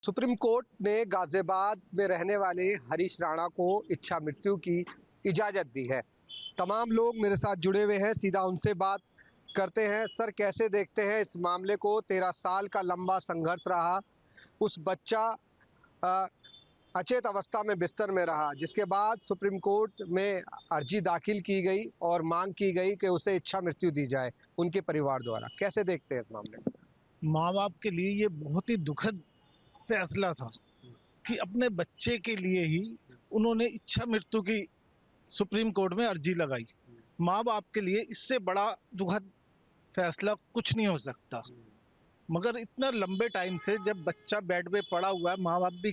Supreme court ने गाजियाबाद में रहने वाले हरीश राणा को इच्छा मृत्यु की इजाजत दी है। तमाम लोग मेरे साथ जुड़े हुए हैं, सीधा उनसे बात करते हैं। सर, कैसे देखते हैं इस मामले को? 13 साल का लंबा संघर्ष रहा, उस बच्चा अ, अचेत अवस्था में बिस्तर में रहा, जिसके बाद सुप्रीम कोर्ट में अर्जी दाखिल की गई और मांग की गई कि उसे इच्छा मृत्यु दी जाए उनके परिवार द्वारा। कैसे देखते हैं इस मामले को? माँ बाप के लिए ये बहुत ही दुखद फैसला था कि अपने बच्चे के लिए ही उन्होंने इच्छा मृत्यु की सुप्रीम कोर्ट में अर्जी लगाई। माँ बाप के लिए इससे बड़ा दुखद फैसला कुछ नहीं हो सकता। मगर इतना लंबे टाइम से जब बच्चा बेड पे पड़ा हुआ है, माँ बाप भी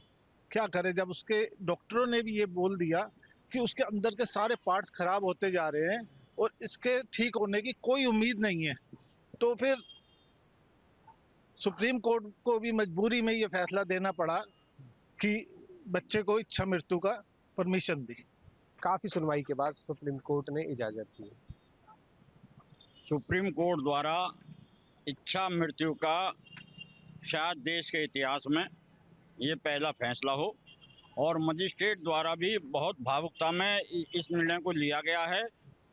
क्या करे जब उसके डॉक्टरों ने भी ये बोल दिया कि उसके अंदर के सारे पार्ट्स खराब होते जा रहे हैं और इसके ठीक होने की कोई उम्मीद नहीं है। तो फिर सुप्रीम कोर्ट को भी मजबूरी में ये फैसला देना पड़ा कि बच्चे को इच्छा मृत्यु का परमिशन दी। काफी सुनवाई के बाद सुप्रीम कोर्ट ने इजाजत दी। सुप्रीम कोर्ट द्वारा इच्छा मृत्यु का शायद देश के इतिहास में ये पहला फैसला हो और मजिस्ट्रेट द्वारा भी बहुत भावुकता में इस निर्णय को लिया गया है,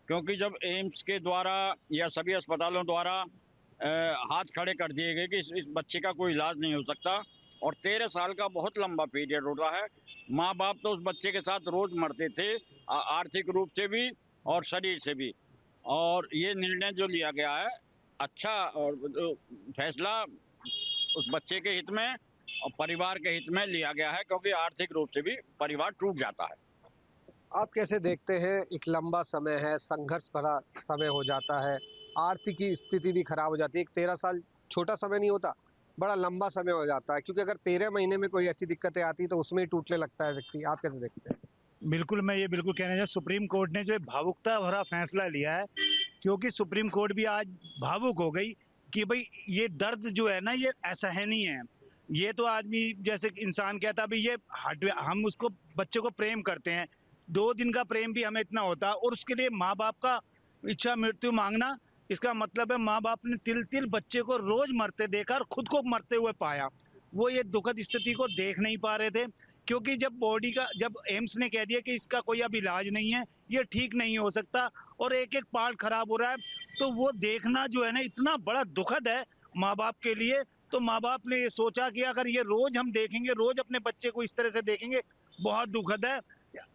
क्योंकि जब एम्स के द्वारा या सभी अस्पतालों द्वारा हाथ खड़े कर दिए गए कि इस बच्चे का कोई इलाज नहीं हो सकता और 13 साल का बहुत लंबा पीरियड हो रहा है। माँ बाप तो उस बच्चे के साथ रोज मरते थे, आर्थिक रूप से भी और शरीर से भी। और ये निर्णय जो लिया गया है अच्छा और फैसला उस बच्चे के हित में और परिवार के हित में लिया गया है, क्योंकि आर्थिक रूप से भी परिवार टूट जाता है। आप कैसे देखते हैं? एक लंबा समय है, संघर्ष भरा समय हो जाता है, आर्थिक की स्थिति भी खराब हो जाती है। एक 13 साल छोटा समय नहीं होता, बड़ा लंबा समय हो जाता है, क्योंकि अगर 13 महीने में कोई ऐसी दिक्कतें आती तो उसमें ही टूटने लगता है व्यक्ति। आप कैसे देखते हैं? बिल्कुल, मैं ये बिल्कुल कहना चाहूँ, सुप्रीम कोर्ट ने जो भावुकता भरा फैसला लिया है, क्योंकि सुप्रीम कोर्ट भी आज भावुक हो गई कि भाई ये दर्द जो है ना, ये असहनीय है। ये तो आदमी जैसे इंसान कहता भाई ये हम उसको बच्चे को प्रेम करते हैं, 2 दिन का प्रेम भी हमें इतना होता है और उसके लिए माँ बाप का इच्छा मृत्यु मांगना, इसका मतलब है माँ बाप ने तिल तिल बच्चे को रोज मरते देखा और खुद को मरते हुए पाया। वो ये दुखद स्थिति को देख नहीं पा रहे थे, क्योंकि जब एम्स ने कह दिया कि इसका कोई अब इलाज नहीं है, ये ठीक नहीं हो सकता और एक एक पार्ट खराब हो रहा है, तो वो देखना जो है ना इतना बड़ा दुखद है माँ बाप के लिए। तो माँ बाप ने ये सोचा कि अगर ये रोज हम देखेंगे, रोज अपने बच्चे को इस तरह से देखेंगे, बहुत दुखद है।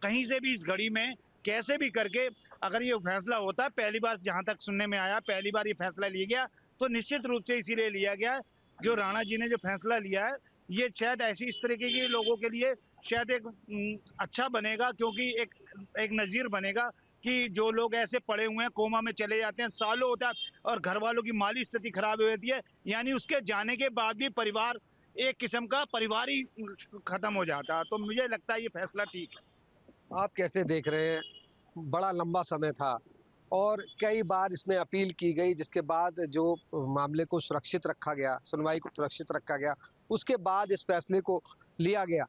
कहीं से भी इस घड़ी में कैसे भी करके अगर ये फैसला होता है, पहली बार जहां तक सुनने में आया, पहली बार ये फैसला लिया गया, तो निश्चित रूप से इसीलिए लिया गया जो राणा जी ने जो फैसला लिया है, ये शायद ऐसी इस तरीके के लोगों के लिए शायद एक अच्छा बनेगा, क्योंकि एक नजीर बनेगा कि जो लोग ऐसे पड़े हुए हैं, कोमा में चले जाते हैं, सालों होता है और घर वालों की माली स्थिति खराब हो जाती है, यानी उसके जाने के बाद भी परिवार एक किस्म का परिवार ही खत्म हो जाता है। तो मुझे लगता है ये फैसला ठीक है। आप कैसे देख रहे हैं? बड़ा लंबा समय था और कई बार इसमें अपील की गई, जिसके बाद जो मामले को सुरक्षित रखा गया, सुनवाई को सुरक्षित रखा गया, उसके बाद इस फैसले को लिया गया।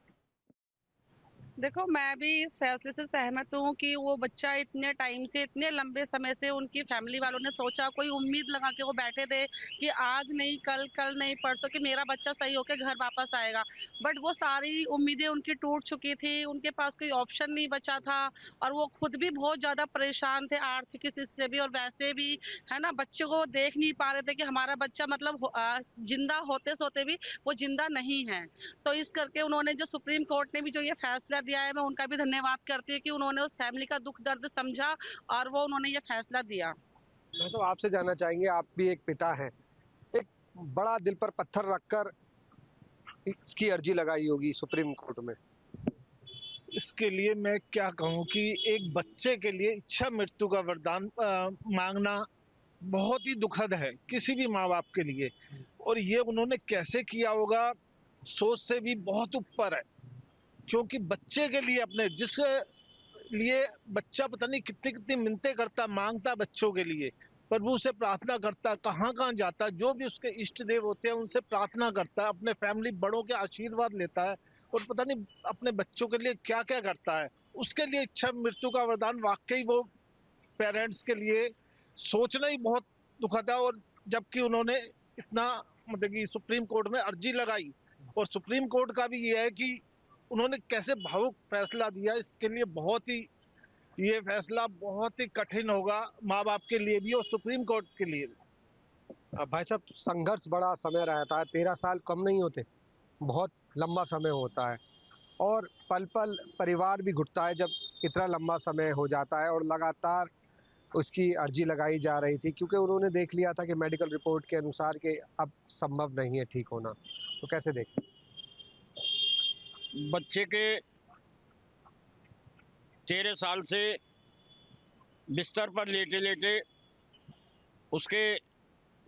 देखो, मैं भी इस फैसले से सहमत हूँ कि वो बच्चा इतने टाइम से, इतने लंबे समय से उनकी फैमिली वालों ने सोचा, कोई उम्मीद लगा के वो बैठे थे कि आज नहीं कल, कल नहीं परसों कि मेरा बच्चा सही होकर घर वापस आएगा। बट वो सारी उम्मीदें उनकी टूट चुकी थी, उनके पास कोई ऑप्शन नहीं बचा था और वो खुद भी बहुत ज़्यादा परेशान थे आर्थिक स्थिति से भी और वैसे भी, है ना। बच्चे को देख नहीं पा रहे थे कि हमारा बच्चा मतलब जिंदा होते सोते भी वो जिंदा नहीं है। तो इस करके उन्होंने जो सुप्रीम कोर्ट ने भी जो ये फैसला दिया है, मैं उनका भी धन्यवाद करती हूँ कि उन्होंने उस फैमिली का दुख दर्द समझा और वो उन्होंने ये फैसला दिया। तो आपसे जानना चाहेंगे, आप भी एक पिता हैं, एक बड़ा दिल पर पत्थर रखकर इसकी अर्जी लगाई होगी सुप्रीम कोर्ट में। इसके लिए मैं क्या कहूँ कि एक बच्चे के लिए इच्छा मृत्यु का वरदान मांगना बहुत ही दुखद है किसी भी माँ बाप के लिए, और ये उन्होंने कैसे किया होगा सोच से भी बहुत ऊपर है। क्योंकि बच्चे के लिए, अपने जिसके लिए बच्चा पता नहीं कितनी कितनी मिन्नतें करता, मांगता बच्चों के लिए, प्रभु से प्रार्थना करता, कहाँ कहाँ जाता, जो भी उसके इष्ट देव होते हैं उनसे प्रार्थना करता है, अपने फैमिली बड़ों के आशीर्वाद लेता है और पता नहीं अपने बच्चों के लिए क्या क्या करता है। उसके लिए इच्छा मृत्यु का वरदान वाकई वो पेरेंट्स के लिए सोचना ही बहुत दुखद है। और जबकि उन्होंने इतना मतलब कि सुप्रीम कोर्ट में अर्जी लगाई और सुप्रीम कोर्ट का भी ये है कि उन्होंने कैसे भावुक फैसला दिया, इसके लिए बहुत ही ये फैसला बहुत ही कठिन होगा माँ बाप के लिए भी और सुप्रीम कोर्ट के लिए भी। भाई साहब, संघर्ष बड़ा समय रहता है, 13 साल कम नहीं होते, बहुत लंबा समय होता है और पल पल परिवार भी घुटता है जब इतना लंबा समय हो जाता है। और लगातार उसकी अर्जी लगाई जा रही थी क्योंकि उन्होंने देख लिया था कि मेडिकल रिपोर्ट के अनुसार कि अब संभव नहीं है ठीक होना। तो कैसे देखें? बच्चे के 13 साल से बिस्तर पर लेटे लेटे उसके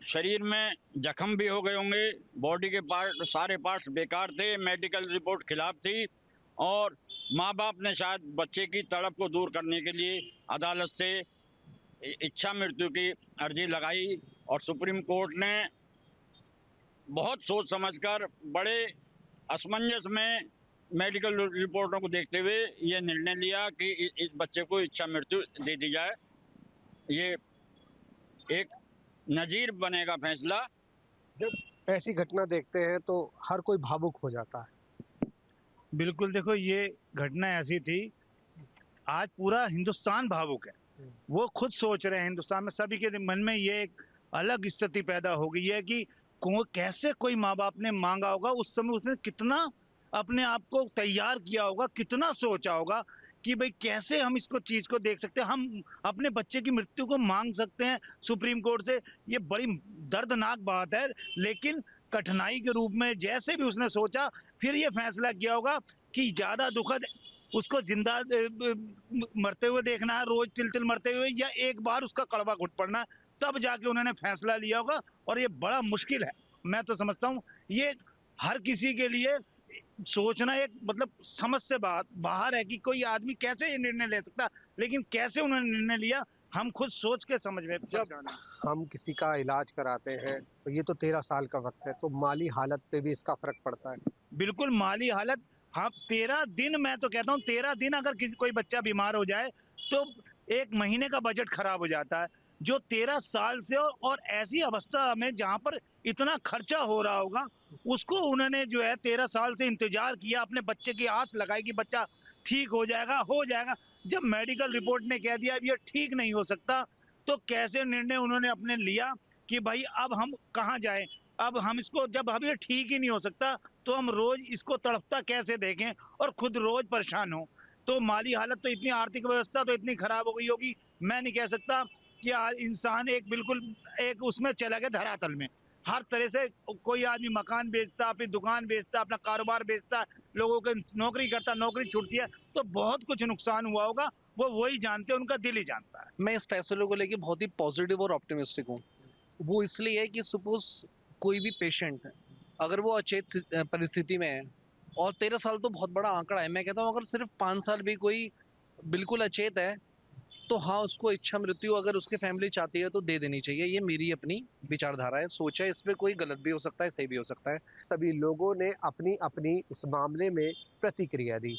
शरीर में जख्म भी हो गए होंगे, बॉडी के पार्ट सारे पार्ट्स बेकार थे, मेडिकल रिपोर्ट खिलाफ थी और माँ बाप ने शायद बच्चे की तड़प को दूर करने के लिए अदालत से इच्छा मृत्यु की अर्जी लगाई और सुप्रीम कोर्ट ने बहुत सोच समझकर बड़े असमंजस में मेडिकल रिपोर्टों को देखते हुए ये निर्णय लिया कि इस बच्चे को इच्छा मृत्यु दे दी जाए। ये एक नजीर बनेगा फैसला। जब ऐसी घटना देखते हैं तो हर कोई भावुक हो जाता है। बिल्कुल, देखो ये घटना ऐसी थी, आज पूरा हिंदुस्तान भावुक है। वो खुद सोच रहे हैं, हिंदुस्तान में सभी के मन में ये एक अलग स्थिति पैदा हो गई है कि कैसे कोई माँ बाप ने मांगा होगा, उस समय उसने कितना अपने आप को तैयार किया होगा, कितना सोचा होगा कि भाई कैसे हम इसको चीज को देख सकते हैं, हम अपने बच्चे की मृत्यु को मांग सकते हैं सुप्रीम कोर्ट से। ये बड़ी दर्दनाक बात है, लेकिन कठिनाई के रूप में जैसे भी उसने सोचा फिर ये फैसला किया होगा कि ज्यादा दुखद उसको जिंदा मरते हुए देखना है, रोज तिल तिल मरते हुए, या एक बार उसका कड़वा घुट पड़ना है, तब जाके उन्होंने फैसला लिया होगा। और ये बड़ा मुश्किल है, मैं तो समझता हूँ ये हर किसी के लिए सोचना एक मतलब समझ से बाहर है कि कोई आदमी कैसे ये निर्णय ले सकता, लेकिन कैसे उन्होंने निर्णय लिया हम खुद सोच के समझ में। जब हम किसी का इलाज कराते हैं तो ये तो 13 साल का वक्त है, तो माली हालत पे भी इसका फर्क पड़ता है। बिल्कुल, माली हालत, हाँ 13 दिन, मैं तो कहता हूँ 13 दिन अगर कोई बच्चा बीमार हो जाए तो 1 महीने का बजट खराब हो जाता है। जो 13 साल से और ऐसी अवस्था में जहां पर इतना खर्चा हो रहा होगा, उसको उन्होंने जो है 13 साल से इंतजार किया, अपने बच्चे की आस लगाई कि बच्चा ठीक हो जाएगा। जब मेडिकल रिपोर्ट ने कह दिया अब ये ठीक नहीं हो सकता, तो कैसे निर्णय उन्होंने अपने लिया कि भाई अब हम कहाँ जाएं, अब हम इसको, जब अब ये ठीक ही नहीं हो सकता तो हम रोज इसको तड़पता कैसे देखें और खुद रोज परेशान हो। तो माली हालत तो इतनी, आर्थिक व्यवस्था तो इतनी खराब हो गई होगी, मैं नहीं कह सकता कि आज इंसान एक बिल्कुल एक उसमें चला गया धरातल में। हर तरह से कोई आदमी मकान बेचता, अपनी दुकान बेचता, अपना कारोबार बेचता, लोगों को नौकरी करता, नौकरी छूटती है, तो बहुत कुछ नुकसान हुआ होगा, वो वही जानते हैं, उनका दिल ही जानता है। मैं इस फैसले को लेके बहुत ही पॉजिटिव और ऑप्टिमिस्टिक हूँ। वो इसलिए है कि सपोज कोई भी पेशेंट अगर वो अचेत परिस्थिति में है, और 13 साल तो बहुत बड़ा आंकड़ा है, मैं कहता हूँ अगर सिर्फ 5 साल भी कोई बिल्कुल अचेत है तो हाँ, उसको इच्छा मृत्यु अगर उसकी फैमिली चाहती है तो दे देनी चाहिए। ये मेरी अपनी विचारधारा है, सोच है, इसमें कोई गलत भी हो सकता है, सही भी हो सकता है। सभी लोगों ने अपनी अपनी इस मामले में प्रतिक्रिया दी।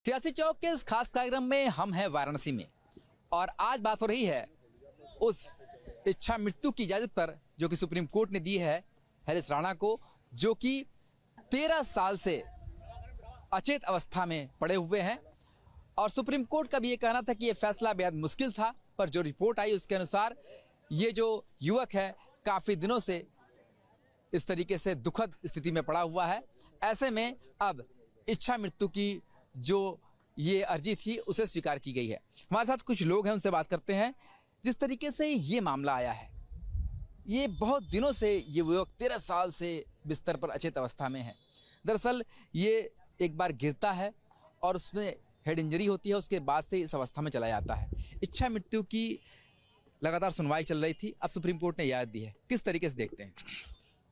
सियासी चौक के इस खास कार्यक्रम में हम हैं वाराणसी में, और आज बात हो रही है उस इच्छा मृत्यु की इजाजत पर जो कि सुप्रीम कोर्ट ने दी है हरीश राणा को, जो कि 13 साल से अचेत अवस्था में पड़े हुए हैं। और सुप्रीम कोर्ट का भी ये कहना था कि ये फैसला बेहद मुश्किल था, पर जो रिपोर्ट आई उसके अनुसार ये जो युवक है काफ़ी दिनों से इस तरीके से दुखद स्थिति में पड़ा हुआ है। ऐसे में अब इच्छा मृत्यु की जो ये अर्जी थी उसे स्वीकार की गई है। हमारे साथ कुछ लोग हैं, उनसे बात करते हैं। जिस तरीके से ये मामला आया है, ये बहुत दिनों से ये युवक 13 साल से बिस्तर पर अचेत अवस्था में है। दरअसल ये एक बार गिरता है और उसमें हेड इंजरी होती है, उसके बाद से इस अवस्था में चला जाता है। इच्छा मृत्यु की लगातार सुनवाई चल रही थी, अब सुप्रीम कोर्ट ने इजाजत दी है। किस तरीके से देखते हैं?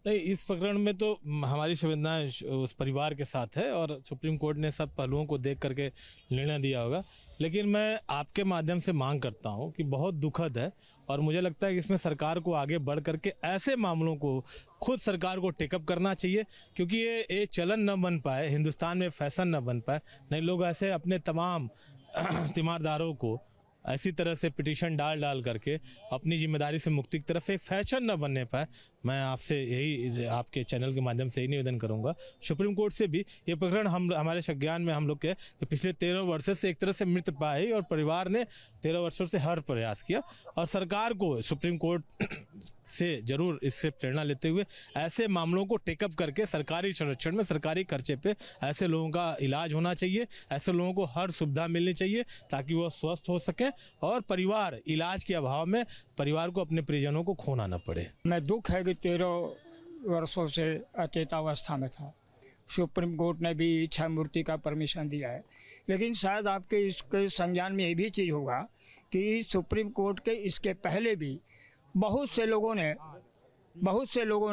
नहीं, इस प्रकरण में तो हमारी संवेदनाएं उस परिवार के साथ है और सुप्रीम कोर्ट ने सब पहलुओं को देख करके निर्णय दिया होगा। लेकिन मैं आपके माध्यम से मांग करता हूं कि बहुत दुखद है और मुझे लगता है कि इसमें सरकार को आगे बढ़ करके ऐसे मामलों को खुद सरकार को टेकअप करना चाहिए, क्योंकि ये चलन न बन पाए, हिंदुस्तान में फैशन न बन पाए। नहीं, लोग ऐसे अपने तमाम तीमारदारों को ऐसी तरह से पिटीशन डाल डाल करके अपनी जिम्मेदारी से मुक्ति की तरफ एक फैशन न बनने पाए, मैं आपसे यही आपके चैनल के माध्यम से ही निवेदन करूंगा। सुप्रीम कोर्ट से भी ये प्रकरण हमारे संज्ञान में हम लोग के पिछले 13 वर्षों से एक तरह से मृत पाई और परिवार ने 13 वर्षों से हर प्रयास किया और सरकार को सुप्रीम कोर्ट से जरूर इससे प्रेरणा लेते हुए ऐसे मामलों को टेकअप करके सरकारी संरक्षण में सरकारी खर्चे पे ऐसे लोगों का इलाज होना चाहिए, ऐसे लोगों को हर सुविधा मिलनी चाहिए ताकि वो स्वस्थ हो सके और परिवार इलाज के अभाव में परिवार को अपने परिजनों को खोना न पड़े। मैं दुख है कि 13 वर्षों से अचेतावस्था में था। सुप्रीम कोर्ट ने भी इच्छा मृत्यु का परमिशन दिया है, लेकिन शायद आपके इसके संज्ञान में ये भी चीज़ होगा कि सुप्रीम कोर्ट के इसके पहले भी बहुत से लोगों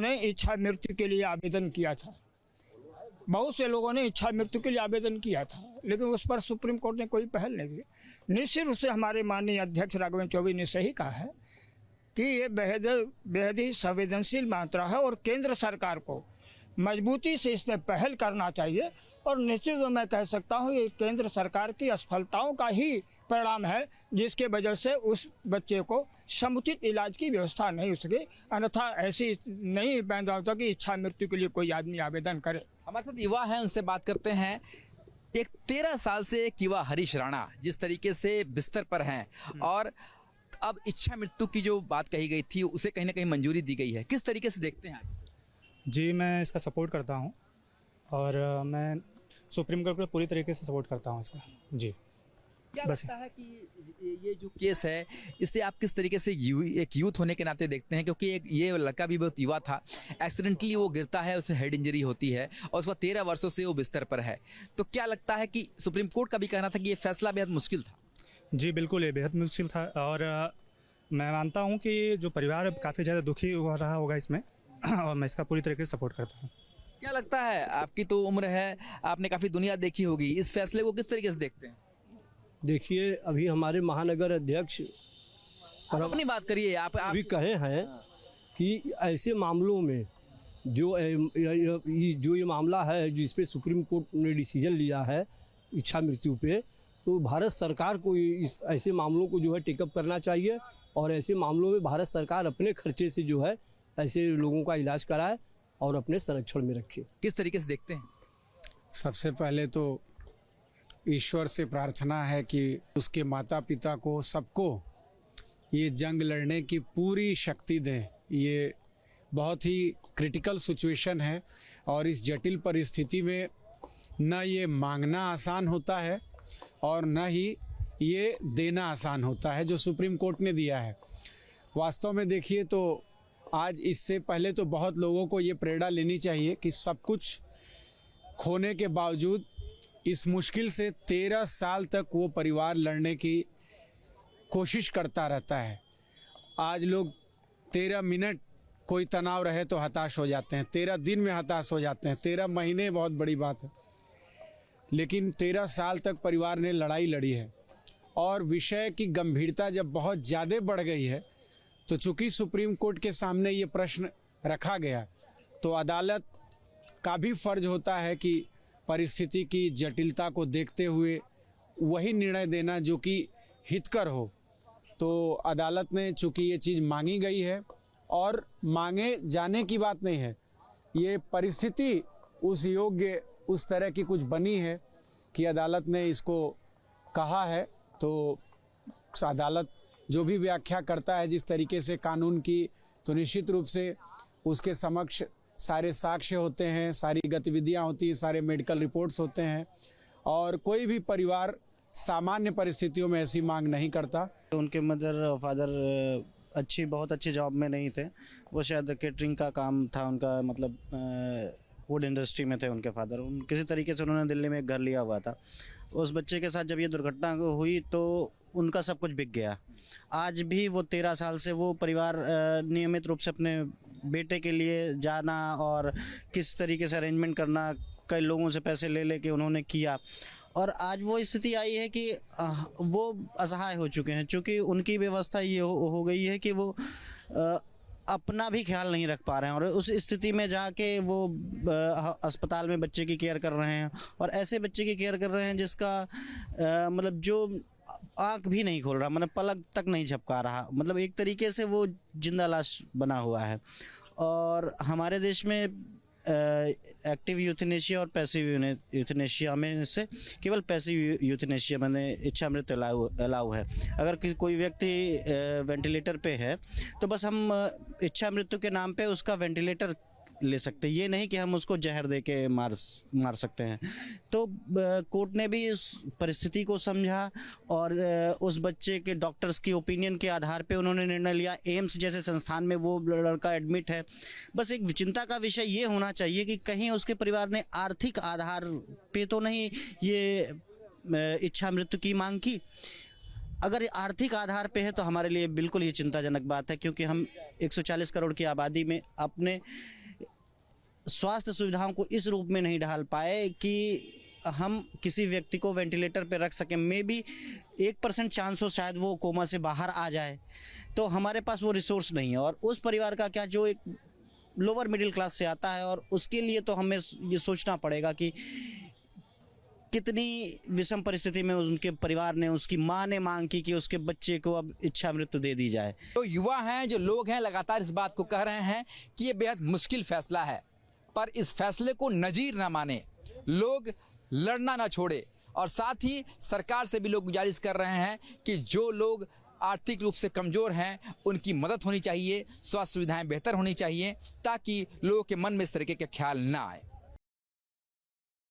ने इच्छा मृत्यु के लिए आवेदन किया था। बहुत से लोगों ने इच्छा मृत्यु के लिए आवेदन किया था, लेकिन उस पर सुप्रीम कोर्ट ने कोई पहल नहीं की। निश्चित रूप से हमारे माननीय अध्यक्ष राघवेंद्र चौबे ने सही कहा है कि ये बेहद ही संवेदनशील मात्रा है और केंद्र सरकार को मजबूती से इस पर पहल करना चाहिए। और निश्चित रूप मैं कह सकता हूँ ये केंद्र सरकार की असफलताओं का ही परिणाम है, जिसके वजह से उस बच्चे को समुचित इलाज की व्यवस्था नहीं हो सके। अन्यथा ऐसी नहीं पैदा होता कि इच्छा मृत्यु के लिए कोई आदमी आवेदन करे। हमारे साथ युवा हैं, उनसे बात करते हैं। एक 13 साल से एक युवा हरीश राणा जिस तरीके से बिस्तर पर हैं और अब इच्छा मृत्यु की जो बात कही गई थी उसे कहीं ना कहीं मंजूरी दी गई है, किस तरीके से देखते हैं? जी, मैं इसका सपोर्ट करता हूं और मैं सुप्रीम कोर्ट को पूरी तरीके से सपोर्ट करता हूं इसका। जी, क्या लगता है कि ये जो केस है इससे आप किस तरीके से एक यूथ होने के नाते देखते हैं? क्योंकि एक ये लड़का भी बहुत युवा था, एक्सीडेंटली वो गिरता है, उसे हेड इंजरी होती है और उसका 13 वर्षों से वो बिस्तर पर है। तो क्या लगता है कि सुप्रीम कोर्ट का भी कहना था कि ये फैसला बेहद मुश्किल था? जी बिल्कुल, ये बेहद मुश्किल था और मैं मानता हूं कि जो परिवार काफ़ी ज़्यादा दुखी हो रहा होगा इसमें और मैं इसका पूरी तरीके से सपोर्ट करता हूँ। क्या लगता है, आपकी तो उम्र है, आपने काफ़ी दुनिया देखी होगी, इस फैसले को किस तरीके से देखते हैं? देखिए, अभी हमारे महानगर अध्यक्ष आप अपनी बात करिए। आप अभी कहे हैं कि ऐसे मामलों में जो ये मामला है जिस पे सुप्रीम कोर्ट ने डिसीजन लिया है इच्छा मृत्यु पे, तो भारत सरकार को इस ऐसे मामलों को जो है टेकअप करना चाहिए और ऐसे मामलों में भारत सरकार अपने खर्चे से जो है ऐसे लोगों का इलाज कराए और अपने संरक्षण में रखे। किस तरीके से देखते हैं? सबसे पहले तो ईश्वर से प्रार्थना है कि उसके माता पिता को सबको ये जंग लड़ने की पूरी शक्ति दें। ये बहुत ही क्रिटिकल सिचुएशन है और इस जटिल परिस्थिति में न ये मांगना आसान होता है और न ही ये देना आसान होता है जो सुप्रीम कोर्ट ने दिया है। वास्तव में देखिए तो आज इससे पहले तो बहुत लोगों को ये प्रेरणा लेनी चाहिए कि सब कुछ खोने के बावजूद इस मुश्किल से 13 साल तक वो परिवार लड़ने की कोशिश करता रहता है। आज लोग 13 मिनट कोई तनाव रहे तो हताश हो जाते हैं, 13 दिन में हताश हो जाते हैं, 13 महीने बहुत बड़ी बात है, लेकिन 13 साल तक परिवार ने लड़ाई लड़ी है। और विषय की गंभीरता जब बहुत ज़्यादा बढ़ गई है तो चूंकि सुप्रीम कोर्ट के सामने ये प्रश्न रखा गया तो अदालत का भी फर्ज होता है कि परिस्थिति की जटिलता को देखते हुए वही निर्णय देना जो कि हितकर हो। तो अदालत ने चूंकि ये चीज़ मांगी गई है और मांगे जाने की बात नहीं है, ये परिस्थिति उस योग्य उस तरह की कुछ बनी है कि अदालत ने इसको कहा है, तो अदालत जो भी व्याख्या करता है जिस तरीके से कानून की, तो निश्चित रूप से उसके समक्ष सारे साक्ष्य होते हैं, सारी गतिविधियां होती हैं, सारे मेडिकल रिपोर्ट्स होते हैं और कोई भी परिवार सामान्य परिस्थितियों में ऐसी मांग नहीं करता। उनके मदर और फादर बहुत अच्छी जॉब में नहीं थे, वो शायद केटरिंग का काम था उनका, मतलब फूड इंडस्ट्री में थे उनके फादर। किसी तरीके से उन्होंने दिल्ली में एक घर लिया हुआ था। उस बच्चे के साथ जब ये दुर्घटना हुई तो उनका सब कुछ बिक गया। आज भी वो 13 साल से वो परिवार नियमित रूप से अपने बेटे के लिए जाना और किस तरीके से अरेंजमेंट करना, कई लोगों से पैसे ले लेके उन्होंने किया और आज वो स्थिति आई है कि वो असहाय हो चुके हैं, क्योंकि उनकी व्यवस्था ये हो गई है कि वो अपना भी ख्याल नहीं रख पा रहे हैं और उस स्थिति में जाके वो अस्पताल में बच्चे की केयर कर रहे हैं और ऐसे बच्चे की केयर कर रहे हैं जिसका मतलब जो आँख भी नहीं खोल रहा, मतलब पलक तक नहीं झपका रहा, मतलब एक तरीके से वो जिंदा लाश बना हुआ है। और हमारे देश में एक्टिव यूथनेशिया और पैसिव यूथनेशिया में से केवल पैसिव यूथनेशिया मैंने इच्छा मृत्यु अलाउ है। अगर कोई व्यक्ति वेंटिलेटर पे है तो बस हम इच्छा मृत्यु के नाम पे उसका वेंटिलेटर ले सकते हैं, ये नहीं कि हम उसको जहर दे के मार सकते हैं। तो कोर्ट ने भी इस परिस्थिति को समझा और उस बच्चे के डॉक्टर्स की ओपिनियन के आधार पे उन्होंने निर्णय लिया। एम्स जैसे संस्थान में वो लड़का एडमिट है। बस एक चिंता का विषय ये होना चाहिए कि कहीं उसके परिवार ने आर्थिक आधार पे तो नहीं ये इच्छा मृत्यु की मांग की। अगर आर्थिक आधार पे है तो हमारे लिए बिल्कुल ये चिंताजनक बात है, क्योंकि हम 140 करोड़ की आबादी में अपने स्वास्थ्य सुविधाओं को इस रूप में नहीं ढाल पाए कि हम किसी व्यक्ति को वेंटिलेटर पर रख सकें। मे बी 1% चांस हो शायद वो कोमा से बाहर आ जाए, तो हमारे पास वो रिसोर्स नहीं है। और उस परिवार का क्या जो एक लोअर मिडिल क्लास से आता है, और उसके लिए तो हमें ये सोचना पड़ेगा कि कितनी विषम परिस्थिति में उनके परिवार ने, उसकी माँ ने मांग की कि उसके बच्चे को अब इच्छा मृत्यु दे दी जाए। तो युवा हैं, जो लोग हैं, लगातार इस बात को कह रहे हैं कि ये बेहद मुश्किल फैसला है, पर इस फैसले को नजीर ना माने, लोग लड़ना ना छोड़े। और साथ ही सरकार से भी लोग गुजारिश कर रहे हैं कि जो लोग आर्थिक रूप से कमज़ोर हैं उनकी मदद होनी चाहिए, स्वास्थ्य सुविधाएं बेहतर होनी चाहिए, ताकि लोगों के मन में इस तरीके के ख्याल ना आए।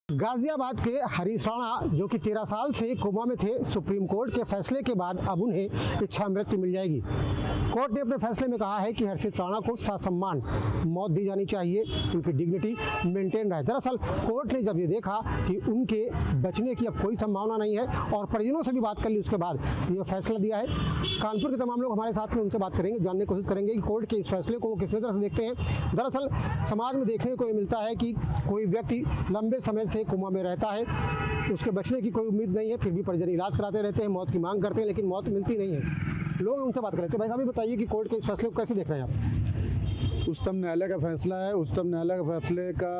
गाजियाबाद के हरीश राणा जो कि 13 साल से कोमा में थे, सुप्रीम कोर्ट के फैसले के बाद अब उन्हें इच्छा मृत्यु मिल जाएगी। कोर्ट ने अपने फैसले में कहा है कि हर्षित राणा को ससम्मान मौत दी जानी चाहिए, उनकी डिग्निटी मेंटेन रहे। दरअसल कोर्ट ने जब ये देखा कि उनके बचने की अब कोई संभावना नहीं है और परिजनों से भी बात कर ली, उसके बाद ये फैसला दिया है। कानपुर के तमाम लोग हमारे साथ में, उनसे बात करेंगे, जानने की कोशिश करेंगे कि कोर्ट के इस फैसले को वो किस नज़र से देखते हैं। दरअसल समाज में देखने को ये मिलता है कि कोई व्यक्ति लंबे समय से कोमा में रहता है, उसके बचने की कोई उम्मीद नहीं है, फिर भी परिजन इलाज कराते रहते हैं, मौत की मांग करते हैं, लेकिन मौत मिलती नहीं है। लोग उनसे बात करते हैं। भाई साहब, ये बताइए कि कोर्ट के इस फैसले को कैसे देख रहे हैं आप? उच्चतम न्यायालय का फैसला है। उच्चतम न्यायालय के फैसले का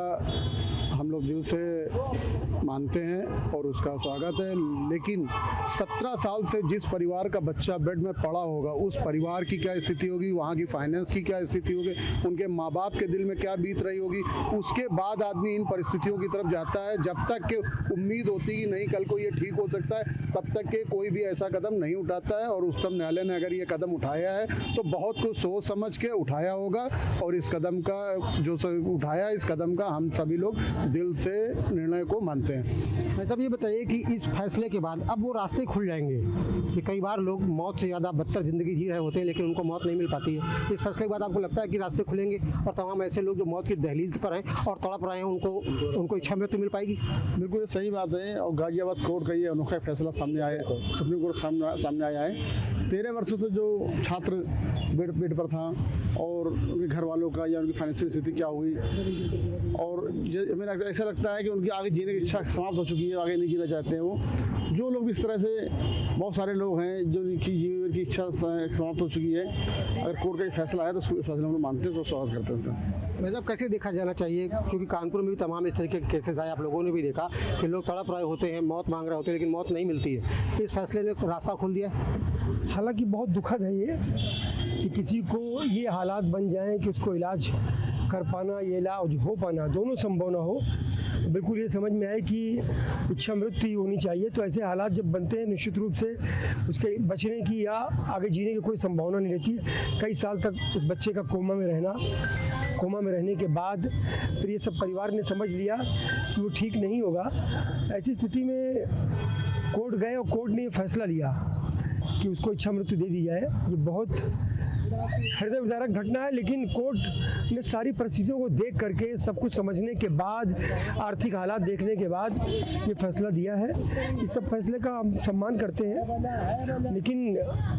हम लोग दिल से मानते हैं और उसका स्वागत है, लेकिन 17 साल से जिस परिवार का बच्चा बेड में पड़ा होगा, उस परिवार की क्या स्थिति होगी, वहाँ की फाइनेंस की क्या स्थिति होगी, उनके माँ बाप के दिल में क्या बीत रही होगी, उसके बाद आदमी इन परिस्थितियों की तरफ जाता है। जब तक कि उम्मीद होती कि नहीं कल को ये ठीक हो सकता है, तब तक के कोई भी ऐसा कदम नहीं उठाता है। और उच्चतम न्यायालय ने अगर ये कदम उठाया है तो बहुत कुछ सोच समझ के उठाया होगा, और इस कदम का जो उठाया, इस कदम का हम सभी लोग दिल से निर्णय को मानते हैं। भाई साहब, ये बताइए कि इस फैसले के बाद अब वो रास्ते खुल जाएंगे कि कई बार लोग मौत से ज़्यादा बदतर ज़िंदगी जी रहे होते हैं लेकिन उनको मौत नहीं मिल पाती है। इस फैसले के बाद आपको लगता है कि रास्ते खुलेंगे और तमाम ऐसे लोग जो मौत की दहलीज पर हैं और तड़प रहे हैं, उनको इच्छा मृत्यु मिल पाएगी? बिल्कुल सही बात है। और गाजियाबाद कोर्ट का ये अनोखा फैसला सामने आया, सुप्रीम कोर्ट सामने आया है। 13 वर्षों से जो छात्र बेड पर था और उनके घर वालों का या उनकी फाइनेंशियल स्थिति क्या हुई, और मेरा ऐसा लगता है कि उनकी आगे जीने की इच्छा समाप्त हो चुकी है, आगे नहीं जीना चाहते हैं वो। जो लोग इस तरह से, बहुत सारे लोग हैं जो उनकी जीवन की इच्छा समाप्त हो चुकी है। अगर कोर्ट का ये फैसला आया तो उस फैसले हम लोग मानते हैं, तो स्वागत करते हैं उसका। भाई साहब, कैसे देखा जाना चाहिए, क्योंकि कानपुर में भी तमाम इस तरीके के केसेस आए, आप लोगों ने भी देखा कि लोग तड़प रहे होते हैं, मौत मांग रहे होते हैं, लेकिन मौत नहीं मिलती है। इस फैसले ने रास्ता खोल दिया। हालांकि बहुत दुखद है ये कि किसी को ये हालात बन जाएं कि उसको इलाज कर पाना, ये इलाज हो पाना, दोनों संभव ना हो। बिल्कुल ये समझ में आए कि इच्छा मृत्यु होनी चाहिए, तो ऐसे हालात जब बनते हैं निश्चित रूप से उसके बचने की या आगे जीने की कोई संभावना नहीं रहती। कई साल तक उस बच्चे का कोमा में रहना, कोमा में रहने के बाद फिर ये सब परिवार ने समझ लिया कि वो ठीक नहीं होगा। ऐसी स्थिति में कोर्ट गए और कोर्ट ने ये फैसला लिया कि उसको इच्छा मृत्यु दे दी जाए। ये बहुत हृदय विदारक घटना है, लेकिन कोर्ट ने सारी परिस्थितियों को देख करके, सब कुछ समझने के बाद, आर्थिक हालात देखने के बाद ये फैसला दिया है। इस सब फैसले का हम सम्मान करते हैं, लेकिन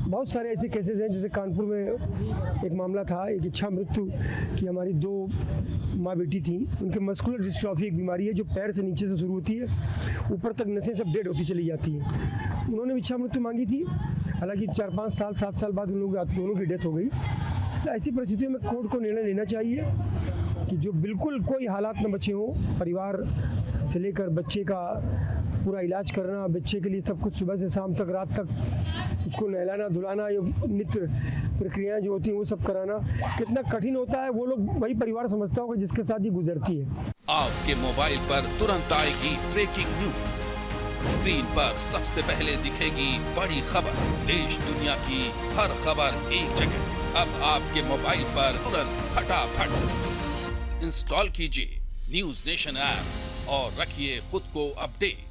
बहुत सारे ऐसे केसेस हैं, जैसे कानपुर में एक मामला था, एक इच्छा मृत्यु की, हमारी 2 माँ बेटी थी, उनके मस्कुलर डिस्ट्रॉफी एक बीमारी है जो पैर से नीचे से शुरू होती है, ऊपर तक नसें सब डेड होती चली जाती हैं। उन्होंने इच्छा मृत्यु मांगी थी, हालांकि 4-5 साल 7 साल बाद उन लोग दोनों की डेथ हो गई। ऐसी परिस्थितियों में कोर्ट को निर्णय लेना चाहिए कि जो बिल्कुल कोई हालात न बचे हों, परिवार से लेकर बच्चे का पूरा इलाज करना, बच्चे के लिए सब कुछ सुबह से शाम तक, रात तक उसको नहलाना धुलाना, ये नित्य प्रक्रियाएं जो होती हैं वो सब कराना कितना कठिन होता है, वो लोग वही परिवार समझता होगा जिसके साथ ये गुजरती है। आपके मोबाइल पर तुरंत आएगी ब्रेकिंग न्यूज, स्क्रीन पर सबसे पहले दिखेगी बड़ी खबर, देश दुनिया की हर खबर एक जगह। अब आपके मोबाइल पर तुरंत फटाफट इंस्टॉल कीजिए न्यूज़ नेशन ऐप और रखिए खुद को अपडेट।